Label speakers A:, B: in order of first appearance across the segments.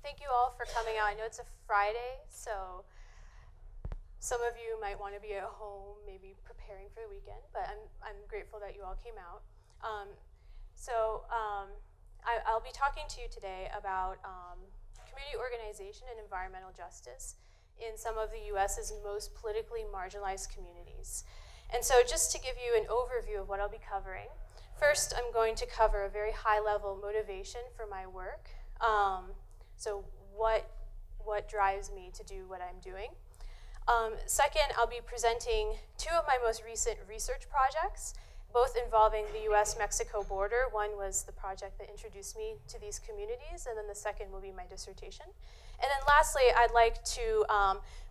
A: Thank you all for coming out. I know it's a Friday, so some of you might want to be at home, maybe preparing for the weekend, but I'm grateful that you all came out. I'll be talking to you today about community organization and environmental justice in some of the US's most politically marginalized communities. And so just to give you an overview of what I'll be covering, first I'm going to cover a very high-level motivation for my work. So what drives me to do what I'm doing. Second, I'll be presenting two of my most recent research projects, both involving the US-Mexico border. One was the project that introduced me to these communities, and then the second will be my dissertation. And then lastly, I'd like to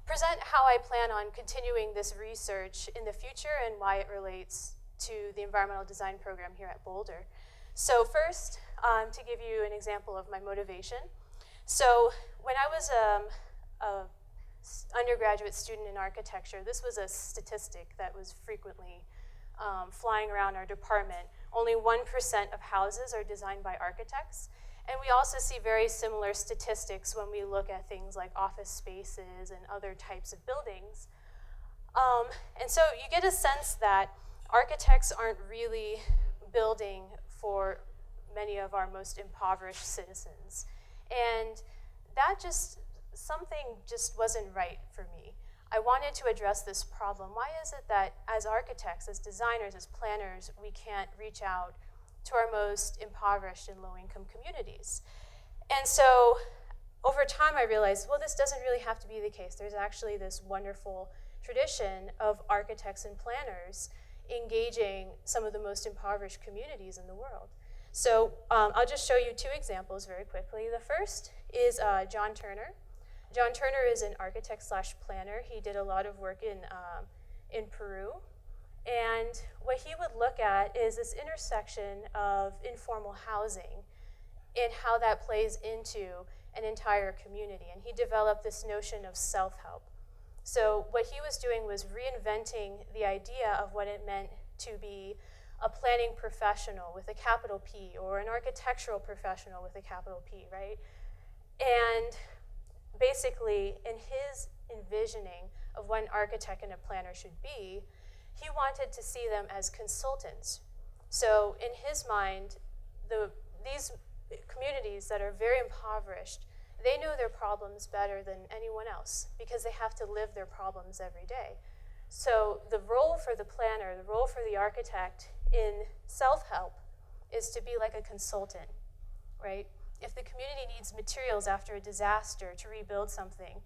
A: present how I plan on continuing this research in the future and why it relates to the environmental design program here at Boulder. So first, to give you an example of my motivation. So when I was a undergraduate student in architecture, this was a statistic that was frequently flying around our department. Only 1% of houses are designed by architects. And we also see very similar statistics when we look at things like office spaces and other types of buildings. And so you get a sense that architects aren't really building for many of our most impoverished citizens. And that something just wasn't right for me. I wanted to address this problem. Why is it that as architects, as designers, as planners, we can't reach out to our most impoverished and low-income communities? And so over time I realized, well, this doesn't really have to be the case. There's actually this wonderful tradition of architects and planners engaging some of the most impoverished communities in the world. So I'll just show you two examples very quickly. The first is John Turner. John Turner is an architect/planner. He did a lot of work in Peru. And what he would look at is this intersection of informal housing and how that plays into an entire community. And he developed this notion of self-help. So what he was doing was reinventing the idea of what it meant to be a planning professional with a capital P, or an architectural professional with a capital P, right? And basically, in his envisioning of what an architect and a planner should be, he wanted to see them as consultants. So in his mind, these communities that are very impoverished, they know their problems better than anyone else because they have to live their problems every day. So the role for the planner, the role for the architect in self-help is to be like a consultant, right? If the community needs materials after a disaster to rebuild something,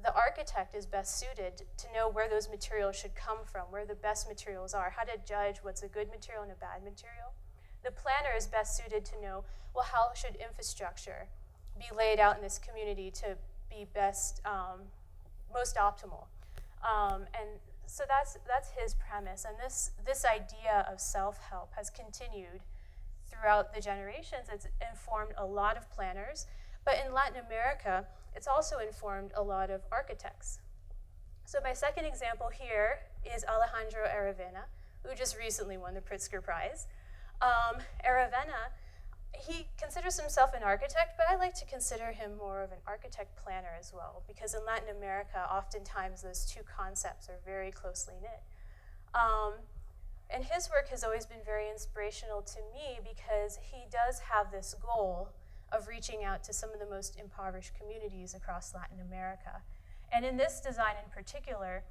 A: the architect is best suited to know where those materials should come from, where the best materials are, how to judge what's a good material and a bad material. The planner is best suited to know, well, how should infrastructure be laid out in this community to be best, most optimal. And so that's his premise. And this idea of self-help has continued throughout the generations. It's informed a lot of planners, but in Latin America, it's also informed a lot of architects. So my second example here is Alejandro Aravena, who just recently won the Pritzker Prize. Aravena, he considers himself an architect, but I like to consider him more of an architect planner as well, because in Latin America, oftentimes those two concepts are very closely knit. And his work has always been very inspirational to me because he does have this goal of reaching out to some of the most impoverished communities across Latin America. And in this design in particular,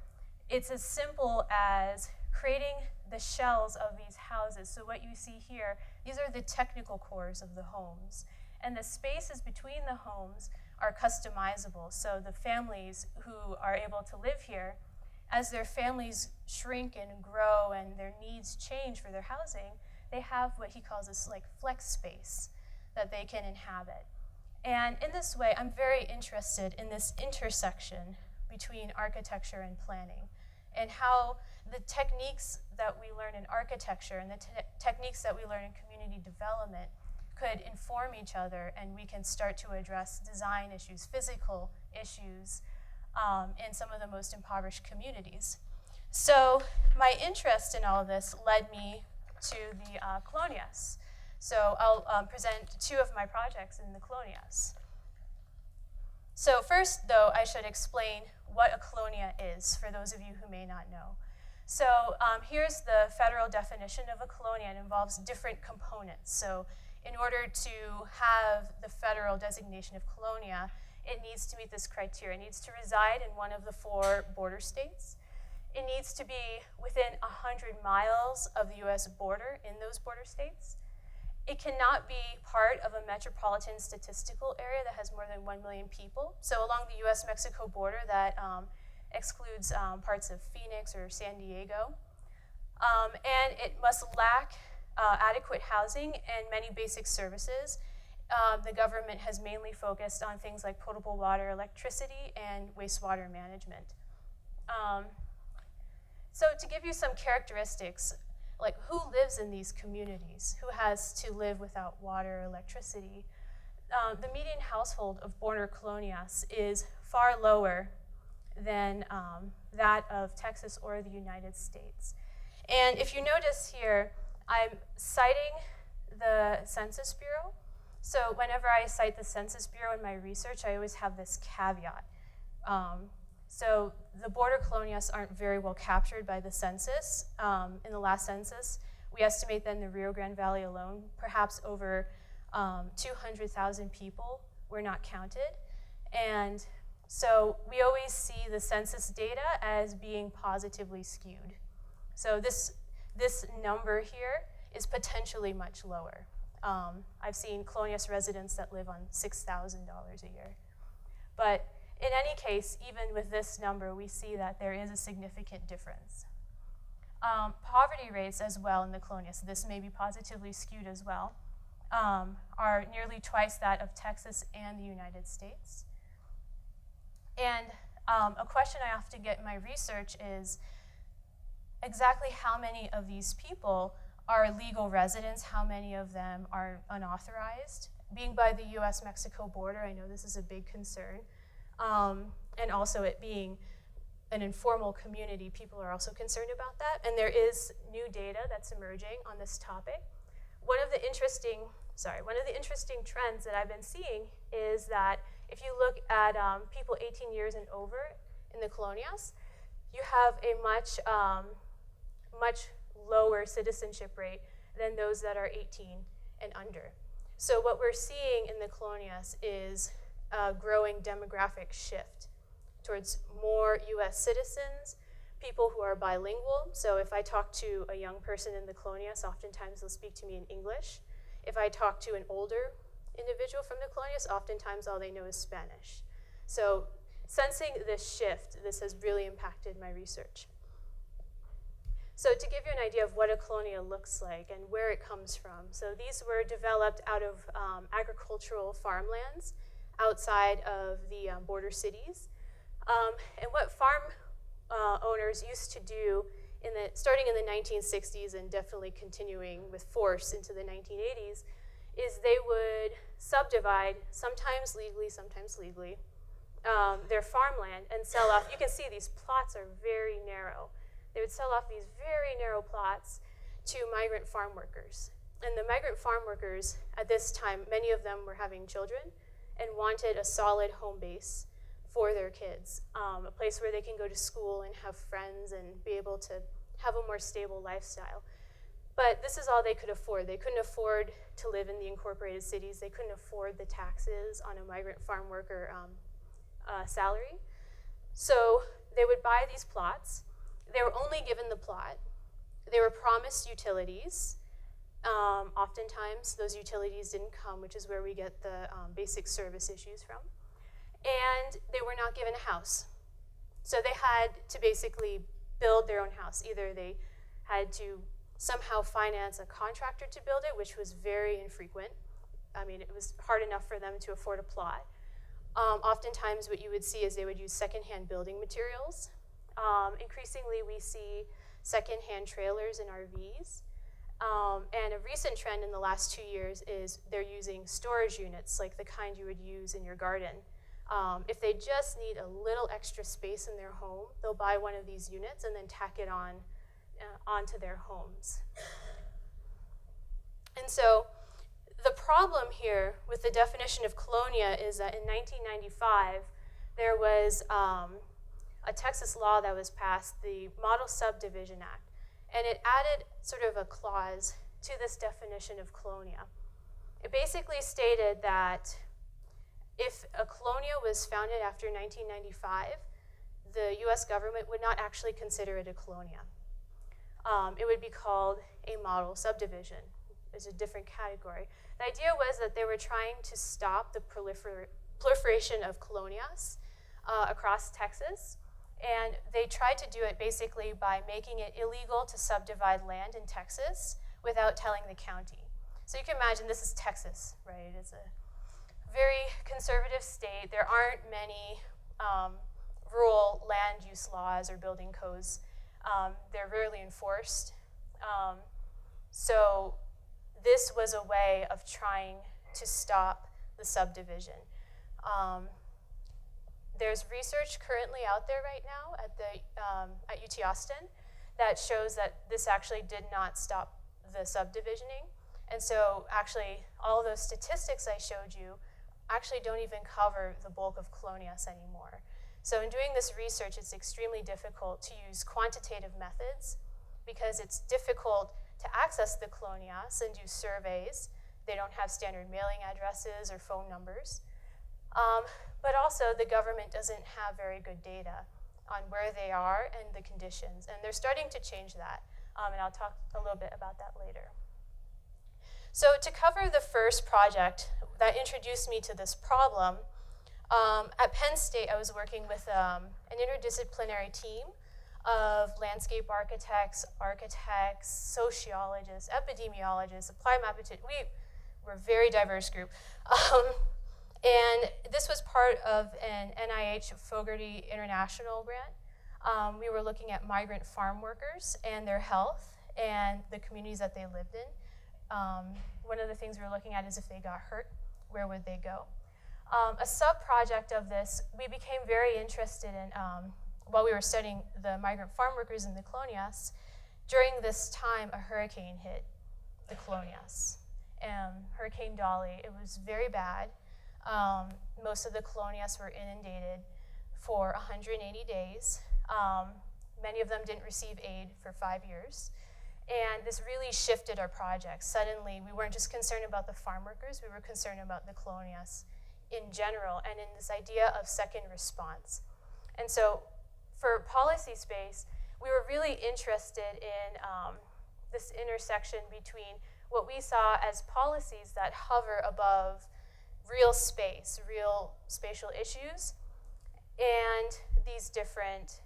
A: it's as simple as creating the shells of these houses. So what you see here, these are the technical cores of the homes. And the spaces between the homes are customizable. So the families who are able to live here, as their families shrink and grow and their needs change for their housing, they have what he calls this like flex space that they can inhabit. And in this way, I'm very interested in this intersection between architecture and planning, and how the techniques that we learn in architecture and the techniques that we learn in community development could inform each other, and we can start to address design issues, physical issues in some of the most impoverished communities. So my interest in all of this led me to the Colonias. So I'll present two of my projects in the Colonias. So first, though, I should explain what a colonia is, for those of you who may not know. So here's the federal definition of a colonia. It involves different components. So in order to have the federal designation of colonia, it needs to meet this criteria. It needs to reside in one of the 4 border states. It needs to be within 100 miles of the US border in those border states. It cannot be part of a metropolitan statistical area that has more than 1 million people. So along the US-Mexico border, that excludes parts of Phoenix or San Diego. And it must lack adequate housing and many basic services. The government has mainly focused on things like potable water, electricity, and wastewater management. So to give you some characteristics, like who lives in these communities? Who has to live without water or electricity? The median household of border colonias is far lower than that of Texas or the United States. And if you notice here, I'm citing the Census Bureau. So whenever I cite the Census Bureau in my research, I always have this caveat. So the border colonias aren't very well captured by the census. In the last census, we estimate that in the Rio Grande Valley alone, perhaps over 200,000 people were not counted. And so we always see the census data as being positively skewed. So this number here is potentially much lower. I've seen colonias residents that live on $6,000 a year. But in any case, even with this number, we see that there is a significant difference. Poverty rates as well in the colonias, so this may be positively skewed as well, are nearly twice that of Texas and the United States. And a question I often get in my research is exactly how many of these people are legal residents, how many of them are unauthorized. Being by the US-Mexico border, I know this is a big concern. And also it being an informal community, people are also concerned about that. And there is new data that's emerging on this topic. One of the interesting trends that I've been seeing is that if you look at people 18 years and over in the colonias, you have a much lower citizenship rate than those that are 18 and under. So what we're seeing in the colonias is a growing demographic shift towards more US citizens, people who are bilingual. So if I talk to a young person in the colonias, oftentimes they'll speak to me in English. If I talk to an older individual from the colonias, oftentimes all they know is Spanish. So sensing this shift, this has really impacted my research. So to give you an idea of what a colonia looks like and where it comes from, so these were developed out of agricultural farmlands outside of the border cities. And what farm owners used to do starting in the 1960s and definitely continuing with force into the 1980s is they would subdivide, sometimes legally, their farmland and sell off. You can see these plots are very narrow. They would sell off these very narrow plots to migrant farm workers. And the migrant farm workers at this time, many of them were having children and wanted a solid home base for their kids, a place where they can go to school and have friends and be able to have a more stable lifestyle. But this is all they could afford. They couldn't afford to live in the incorporated cities. They couldn't afford the taxes on a migrant farm worker salary. So they would buy these plots. They were only given the plot. They were promised utilities. Oftentimes, those utilities didn't come, which is where we get the basic service issues from. And they were not given a house. So they had to basically build their own house. Either they had to somehow finance a contractor to build it, which was very infrequent. I mean, it was hard enough for them to afford a plot. Oftentimes, what you would see is they would use secondhand building materials. Increasingly, we see secondhand trailers and RVs. And a recent trend in the last 2 years is they're using storage units, like the kind you would use in your garden. If they just need a little extra space in their home, they'll buy one of these units and then tack it on onto their homes. And so the problem here with the definition of colonia is that in 1995, there was a Texas law that was passed, the Model Subdivision Act, and it added sort of a clause to this definition of colonia. It basically stated that if a colonia was founded after 1995, the US government would not actually consider it a colonia. It would be called a model subdivision. It's a different category. The idea was that they were trying to stop the proliferation of colonias across Texas, and they tried to do it basically by making it illegal to subdivide land in Texas without telling the county. So you can imagine this is Texas, right? It's a very conservative state. There aren't many rural land use laws or building codes. They're rarely enforced. So this was a way of trying to stop the subdivision. There's research currently out there right now at UT Austin that shows that this actually did not stop the subdivisioning. And so actually all of those statistics I showed you actually don't even cover the bulk of colonias anymore. So in doing this research, it's extremely difficult to use quantitative methods because it's difficult to access the colonias and do surveys. They don't have standard mailing addresses or phone numbers. But also the government doesn't have very good data on where they are and the conditions. And they're starting to change that. And I'll talk a little bit about that later. So to cover the first project that introduced me to this problem, at Penn State, I was working with an interdisciplinary team of landscape architects, sociologists, epidemiologists, applied mathematicians. We were a very diverse group. And this was part of an NIH Fogarty International grant. We were looking at migrant farm workers and their health and the communities that they lived in. One of the things we were looking at is if they got hurt, where would they go? A sub-project of this, we became very interested in, while we were studying the migrant farm workers in the colonias, during this time a hurricane hit the colonias. Hurricane Dolly, it was very bad. Most of the colonias were inundated for 180 days. Many of them didn't receive aid for 5 years. And this really shifted our project. Suddenly, we weren't just concerned about the farm workers, we were concerned about the colonias in general, and in this idea of second response. And so for policy space, we were really interested in this intersection between what we saw as policies that hover above real space, real spatial issues, and these different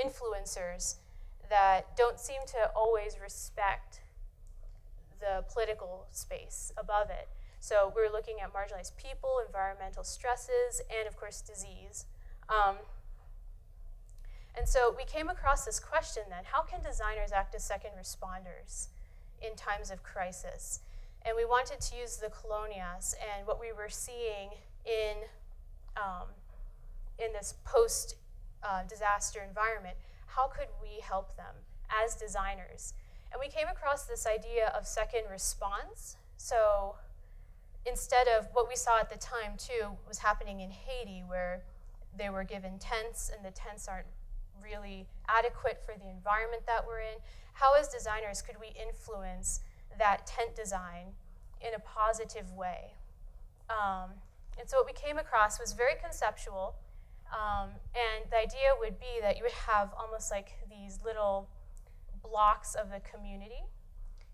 A: influencers that don't seem to always respect the political space above it. So we're looking at marginalized people, environmental stresses, and of course disease. And so we came across this question then, how can designers act as second responders in times of crisis? And we wanted to use the colonias and what we were seeing in this post-disaster environment, how could we help them as designers? And we came across this idea of second response. So instead of what we saw at the time too was happening in Haiti, where they were given tents and the tents aren't really adequate for the environment that we're in, how as designers could we influence that tent design in a positive way? And so what we came across was very conceptual, and the idea would be that you would have almost like these little blocks of the community.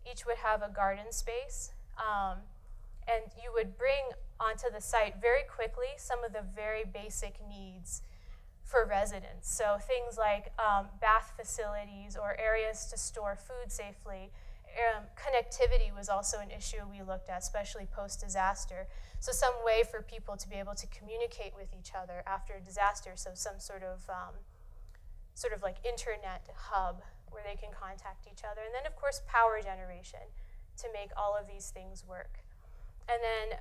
A: Each would have a garden space, and you would bring onto the site very quickly some of the very basic needs for residents. So things like bath facilities or areas to store food safely. Connectivity was also an issue we looked at, especially post-disaster. So some way for people to be able to communicate with each other after a disaster, so some sort of like internet hub where they can contact each other. And then of course power generation to make all of these things work. And then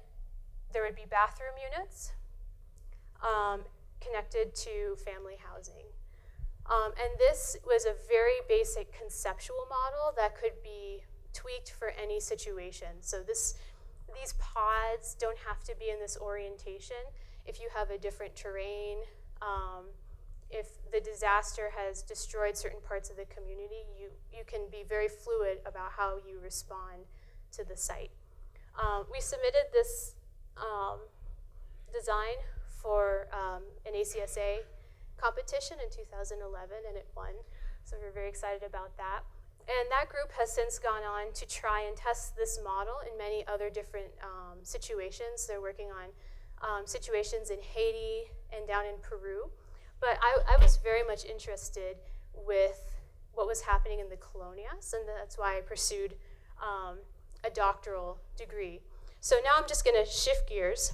A: there would be bathroom units connected to family housing. And this was a very basic conceptual model that could be tweaked for any situation. So These pods don't have to be in this orientation. If you have a different terrain, if the disaster has destroyed certain parts of the community, you can be very fluid about how you respond to the site. We submitted this design for an ACSA competition in 2011, and it won. So we're very excited about that. And that group has since gone on to try and test this model in many other different situations. They're working on situations in Haiti and down in Peru. But I was very much interested with what was happening in the colonias, and that's why I pursued a doctoral degree. So now I'm just going to shift gears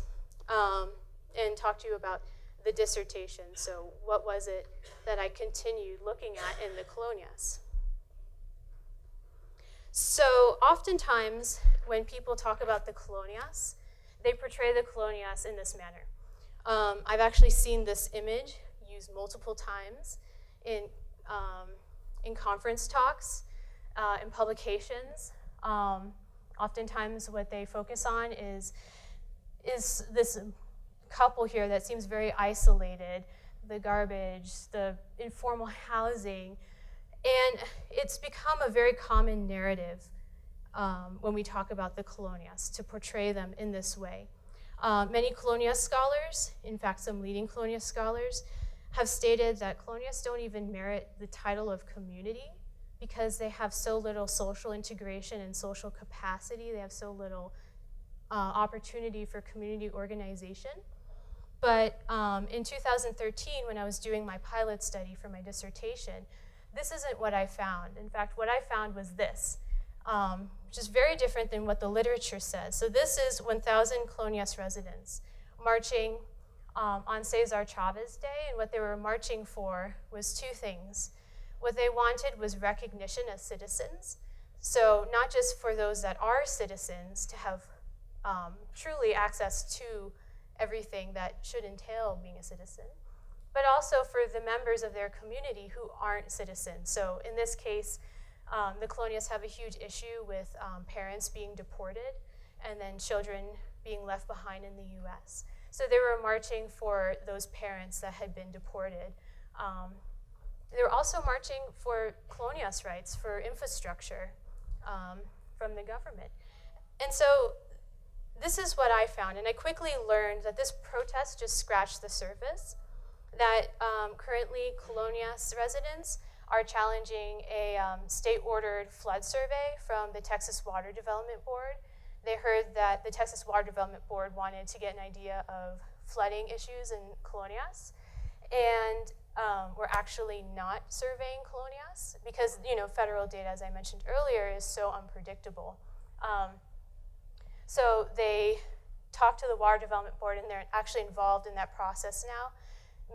A: and talk to you about the dissertation. So what was it that I continued looking at in the colonias? So oftentimes when people talk about the colonias, they portray the colonias in this manner. I've actually seen this image used multiple times in conference talks, in publications. Oftentimes what they focus on is this couple here that seems very isolated, the garbage, the informal housing, and it's become a very common narrative when we talk about the colonias, to portray them in this way. Many colonias scholars, in fact some leading colonias scholars, have stated that colonias don't even merit the title of community because they have so little social integration and social capacity. They have so little opportunity for community organization. But in 2013, when I was doing my pilot study for my dissertation, this isn't what I found. In fact, what I found was this, which is very different than what the literature says. So this is 1,000 colonias residents marching on Cesar Chavez Day, and what they were marching for was two things. What they wanted was recognition as citizens. So not just for those that are citizens to have truly access to everything that should entail being a citizen, but also for the members of their community who aren't citizens. So in this case, the colonias have a huge issue with parents being deported and then children being left behind in the US. So they were marching for those parents that had been deported. They were also marching for colonias rights, for infrastructure from the government. And so this is what I found, and I quickly learned that this protest just scratched the surface, that currently colonias residents are challenging a state-ordered flood survey from the Texas Water Development Board. They heard that the Texas Water Development Board wanted to get an idea of flooding issues in colonias, and we're actually not surveying colonias because, you know, federal data, as I mentioned earlier, is so unpredictable. So they talked to the Water Development Board, and they're actually involved in that process now,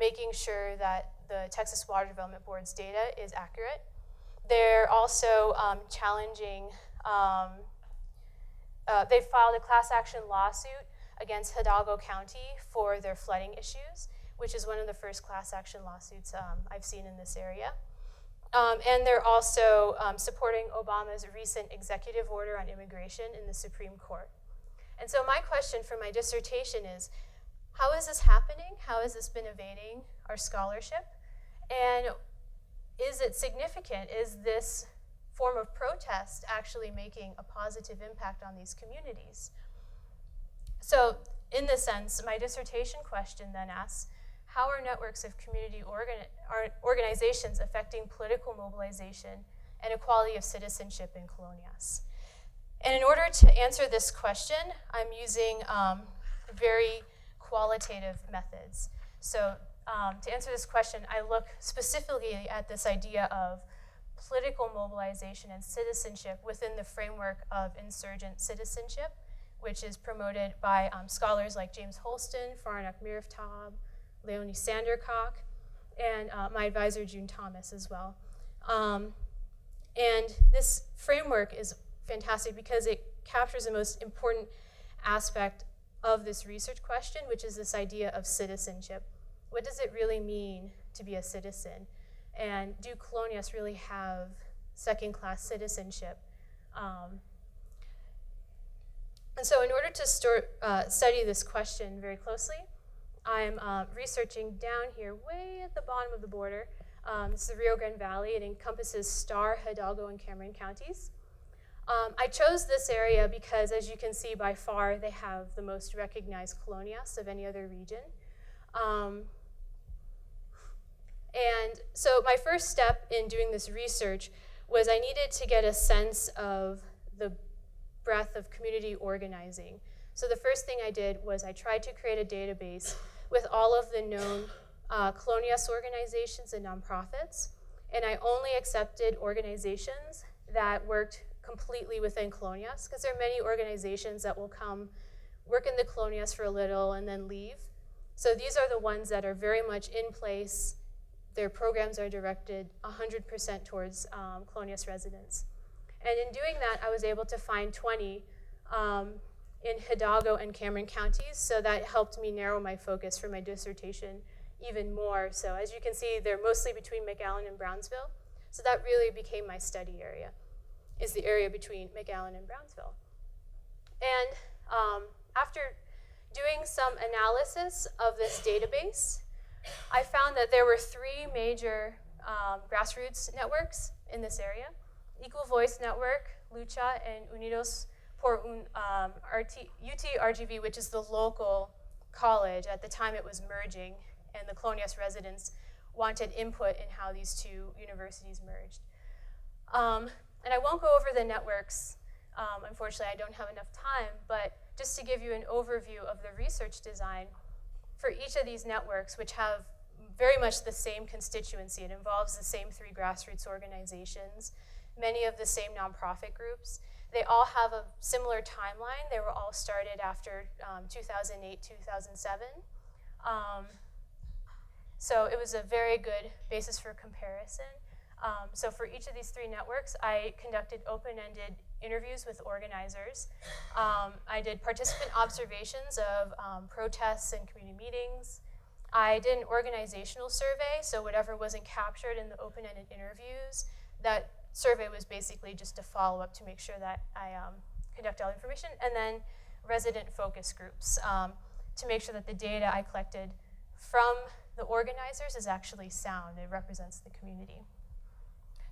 A: making sure that the Texas Water Development Board's data is accurate. They're also challenging, they filed a class action lawsuit against Hidalgo County for their flooding issues, which is one of the first class action lawsuits I've seen in this area. And they're also supporting Obama's recent executive order on immigration in the Supreme Court. And so my question for my dissertation is, how is this happening? How has this been evading our scholarship? And is it significant? Is this form of protest actually making a positive impact on these communities? So in this sense, my dissertation question then asks, how are networks of community organizations affecting political mobilization and equality of citizenship in colonias? And in order to answer this question, I'm using very qualitative methods. So to answer this question, I look specifically at this idea of political mobilization and citizenship within the framework of insurgent citizenship, which is promoted by scholars like James Holston, Farnak Miriftab, Leonie Sandercock, and my advisor, June Thomas, as well. And this framework is fantastic because it captures the most important aspect of this research question, which is this idea of citizenship. What does it really mean to be a citizen? And do colonias really have second-class citizenship? And so in order to study this question very closely, I'm researching down here, way at the bottom of the border. This is the Rio Grande Valley. It encompasses Starr, Hidalgo, and Cameron counties. I chose this area because, as you can see, by far, they have the most recognized colonias of any other region. And so my first step in doing this research was I needed to get a sense of the breadth of community organizing. So the first thing I did was I tried to create a database with all of the known colonias organizations and nonprofits, and I only accepted organizations that worked completely within colonias, because there are many organizations that will come, work in the colonias for a little, and then leave. So these are the ones that are very much in place. Their programs are directed 100% towards colonias residents. And in doing that, I was able to find 20 in Hidalgo and Cameron counties, so that helped me narrow my focus for my dissertation even more. So as you can see, they're mostly between McAllen and Brownsville. So that really became my study area, is the area between McAllen and Brownsville. And after doing some analysis of this database, I found that there were 3 major grassroots networks in this area: Equal Voice Network, Lucha, and Unidos por UT-RGV, which is the local college. At the time it was merging, and the colonias residents wanted input in how these 2 universities merged. And I won't go over the networks. Unfortunately, I don't have enough time, but just to give you an overview of the research design for each of these networks, which have very much the same constituency. It involves the same 3 grassroots organizations, many of the same nonprofit groups. They all have a similar timeline. They were all started after 2008, 2007. So it was a very good basis for comparison. So for each of these 3 networks, I conducted open-ended interviews with organizers. I did participant observations of protests and community meetings. I did an organizational survey, so whatever wasn't captured in the open-ended interviews, that survey was basically just a follow-up to make sure that I conduct all the information, and then resident focus groups to make sure that the data I collected from the organizers is actually sound. It represents the community.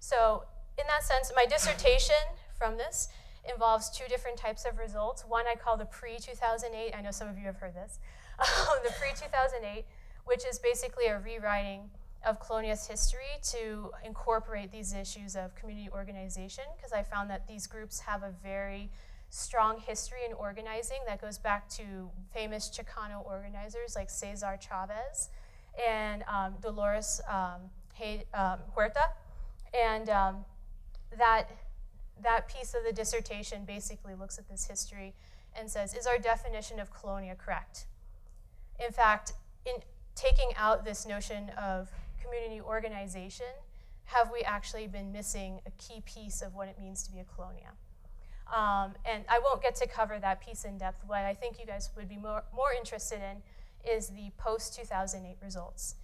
A: So in that sense, my dissertation from this involves 2 different types of results. One I call the pre-2008. I know some of you have heard this. The pre-2008, which is basically a rewriting of colonias history to incorporate these issues of community organization, because I found that these groups have a very strong history in organizing that goes back to famous Chicano organizers like Cesar Chavez and Dolores Huerta. And that piece of the dissertation basically looks at this history and says, is our definition of colonia correct? In fact, in taking out this notion of community organization, have we actually been missing a key piece of what it means to be a colonia? And I won't get to cover that piece in depth. What I think you guys would be more interested in is the post-2008 results.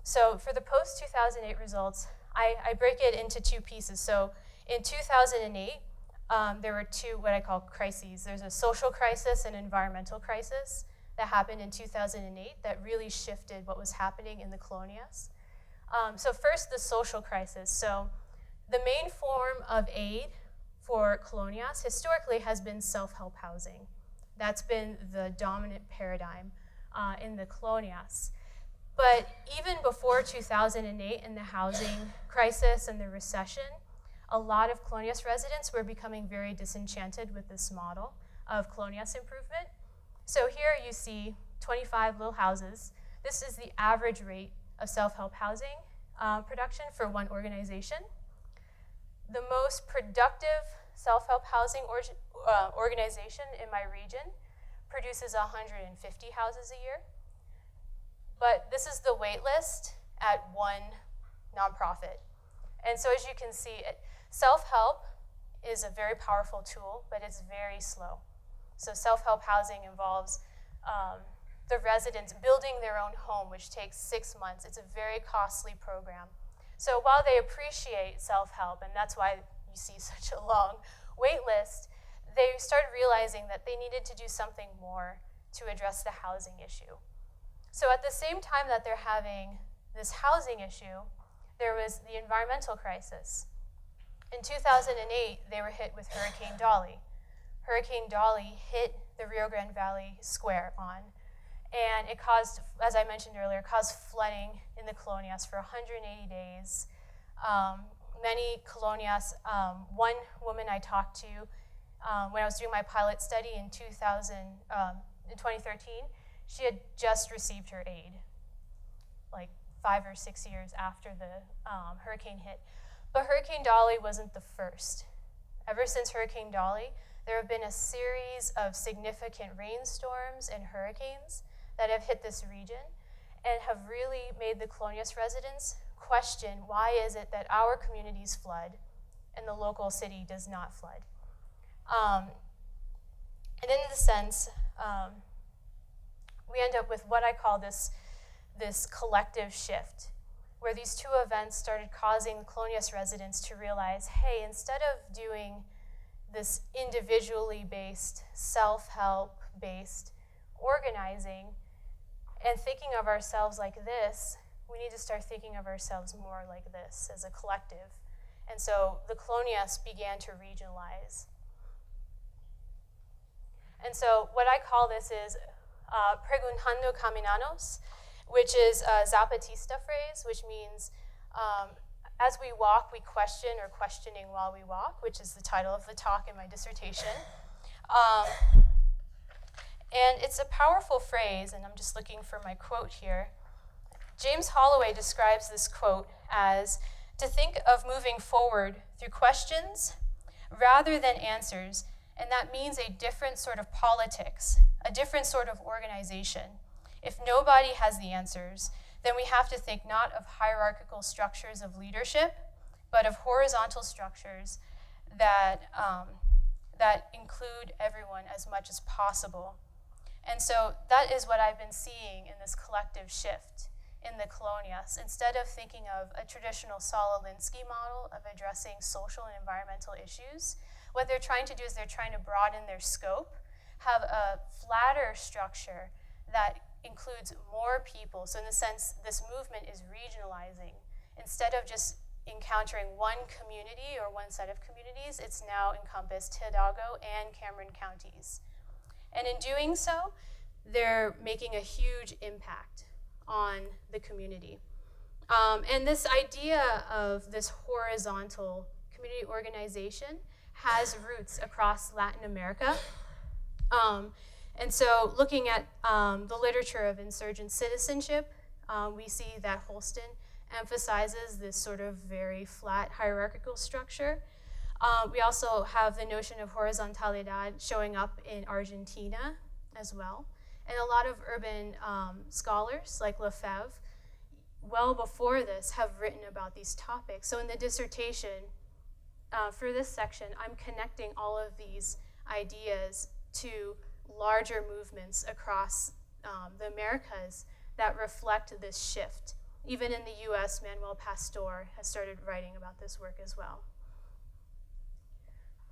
A: So for the post-2008 results, I break it into 2 pieces. So in 2008, there were 2 what I call crises. There's a social crisis and environmental crisis that happened in 2008 that really shifted what was happening in the colonias. So first, the social crisis. So the main form of aid for colonias historically has been self-help housing. That's been the dominant paradigm in the colonias. But even before 2008 and the housing crisis and the recession, a lot of colonias residents were becoming very disenchanted with this model of colonias improvement. So here you see 25 little houses. This is the average rate of self-help housing production for one organization. The most productive self-help housing organization in my region produces 150 houses a year. But this is the wait list at one nonprofit. And so as you can see, self-help is a very powerful tool, but it's very slow. So self-help housing involves the residents building their own home, which takes 6 months. It's a very costly program. So while they appreciate self-help, and that's why you see such a long wait list, they started realizing that they needed to do something more to address the housing issue. So at the same time that they're having this housing issue, there was the environmental crisis. In 2008, they were hit with Hurricane Dolly. Hurricane Dolly hit the Rio Grande Valley Square and it caused, as I mentioned earlier, caused flooding in the colonias for 180 days. Many colonias, one woman I talked to when I was doing my pilot study in 2013, she had just received her aid, like 5 or 6 years after the hurricane hit. But Hurricane Dolly wasn't the first. Ever since Hurricane Dolly, there have been a series of significant rainstorms and hurricanes that have hit this region and have really made the colonias residents question, why is it that our communities flood and the local city does not flood? And in this sense, we end up with what I call this collective shift, where these two events started causing colonias residents to realize, hey, instead of doing this individually based, self-help based organizing and thinking of ourselves like this, we need to start thinking of ourselves more like this as a collective. And so the colonias began to regionalize. And so what I call this is preguntando caminanos, which is a Zapatista phrase, which means as we walk, we question, or questioning while we walk, which is the title of the talk in my dissertation. And it's a powerful phrase, and I'm just looking for my quote here. James Holloway describes this quote as to think of moving forward through questions rather than answers, and that means a different sort of politics, a different sort of organization. If nobody has the answers, then we have to think not of hierarchical structures of leadership, but of horizontal structures that include everyone as much as possible. And so that is what I've been seeing in this collective shift in the colonias. Instead of thinking of a traditional Saul Alinsky model of addressing social and environmental issues, what they're trying to do is they're trying to broaden their scope, have a flatter structure that includes more people. So in the sense, this movement is regionalizing. Instead of just encountering one community or one set of communities, it's now encompassed Hidalgo and Cameron counties. And in doing so, they're making a huge impact on the community. And this idea of this horizontal community organization has roots across Latin America. And so looking at the literature of insurgent citizenship, we see that Holston emphasizes this sort of very flat hierarchical structure. We also have the notion of horizontalidad showing up in Argentina as well. And a lot of urban scholars like Lefebvre, well before this, have written about these topics. So in the dissertation, for this section, I'm connecting all of these ideas to larger movements across the Americas that reflect this shift. Even in the US, Manuel Pastor has started writing about this work as well.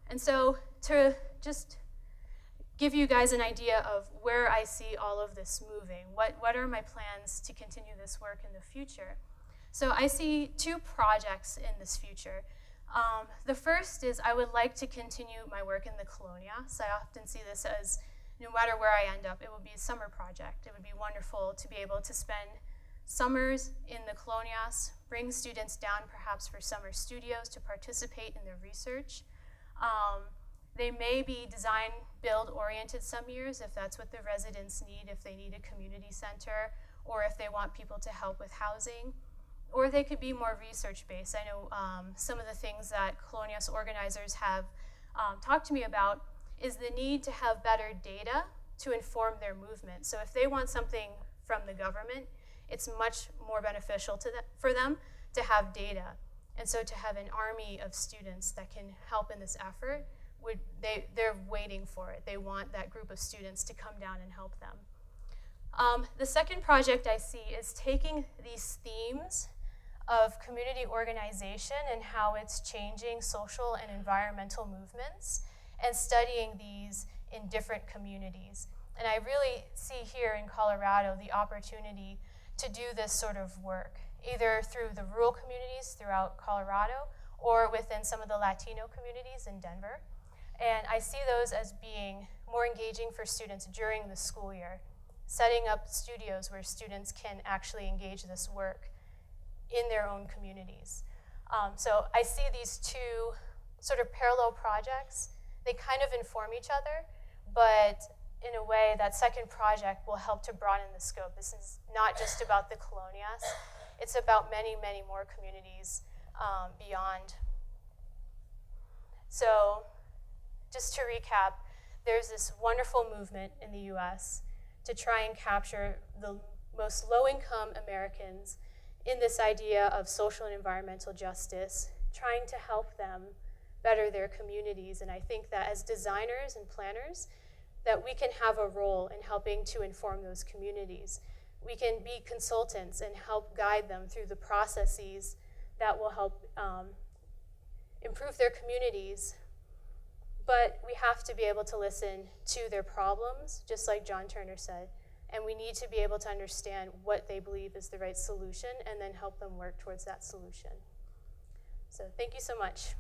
A: And so to just give you guys an idea of where I see all of this moving, what are my plans to continue this work in the future? So I see two projects in this future. The first is I would like to continue my work in the colonias. I often see this as no matter where I end up, it will be a summer project. It would be wonderful to be able to spend summers in the colonias, bring students down perhaps for summer studios to participate in their research. They may be design-build oriented some years if that's what the residents need, if they need a community center, or if they want people to help with housing. Or they could be more research-based. I know some of the things that colonias organizers have talked to me about is the need to have better data to inform their movement. So if they want something from the government, it's much more beneficial for them to have data. And so to have an army of students that can help in this effort, they're waiting for it. They want that group of students to come down and help them. The second project I see is taking these themes of community organization and how it's changing social and environmental movements and studying these in different communities. And I really see here in Colorado the opportunity to do this sort of work, either through the rural communities throughout Colorado or within some of the Latino communities in Denver. And I see those as being more engaging for students during the school year, setting up studios where students can actually engage this work in their own communities. So I see these two sort of parallel projects. They kind of inform each other, but in a way, that second project will help to broaden the scope. This is not just about the colonias. It's about many, many more communities beyond. So just to recap, there's this wonderful movement in the US to try and capture the most low-income Americans in this idea of social and environmental justice, trying to help them better their communities. And I think that as designers and planners, that we can have a role in helping to inform those communities. We can be consultants and help guide them through the processes that will help improve their communities. But we have to be able to listen to their problems, just like John Turner said. And we need to be able to understand what they believe is the right solution and then help them work towards that solution. So thank you so much.